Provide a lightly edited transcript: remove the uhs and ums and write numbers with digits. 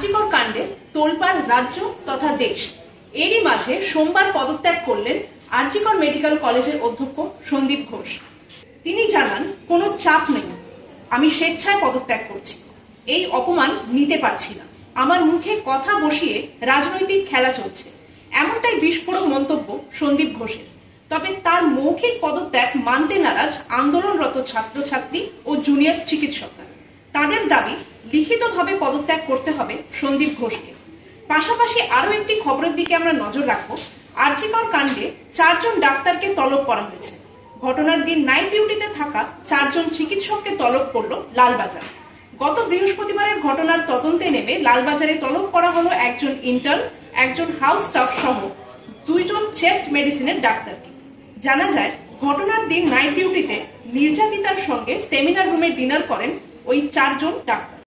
আরজিকর কাণ্ডে তোলপাড় রাজ্য তথা দেশ। এরই মাঝে সোমবার পদত্যাগ করলেন আরজিকর মেডিকেল কলেজের অধ্যক্ষ সন্দীপ ঘোষ। তিনি জানান, কোনো চাপ নেই, আমি স্বেচ্ছায় পদত্যাগ করছি। এই অপমান নিতে পারছি না। আমার মুখে কথা বসিয়ে রাজনৈতিক খেলা চলছে, এমনটাই বিস্ফোরক মন্তব্য সন্দীপ ঘোষের। তবে তার মৌখিক পদত্যাগ মানতে নারাজ আন্দোলনরত ছাত্রছাত্রী ও জুনিয়র চিকিৎসকরা। তাদের দাবি, লিখিতভাবে পদত্যাগ করতে হবে সন্দীপ ঘোষকে। পাশাপাশি আরো একটি খবরের দিকে আমরা নজর রাখবো। আরজিকর কাণ্ডে 4 জন ডাক্তারকে তলব করা হয়েছে। ঘটনার দিন নাইট ডিউটিতে থাকা 4 জন চিকিৎসককে তলব করল লালবাজার। গত বৃহস্পতিবারের ঘটনার তদন্তে নেমে লালবাজারে তলব করা হলো একজন ইন্টার্ন, একজন হাউস স্টাফ সহ 2 জন চেস্ট মেডিসিনের ডাক্তারকে। জানা যায়, ঘটনার দিন নাইট ডিউটিতে নির্যাতিতার সঙ্গে সেমিনার রুমে ডিনার করেন ওই 4 জন ডাক্তার।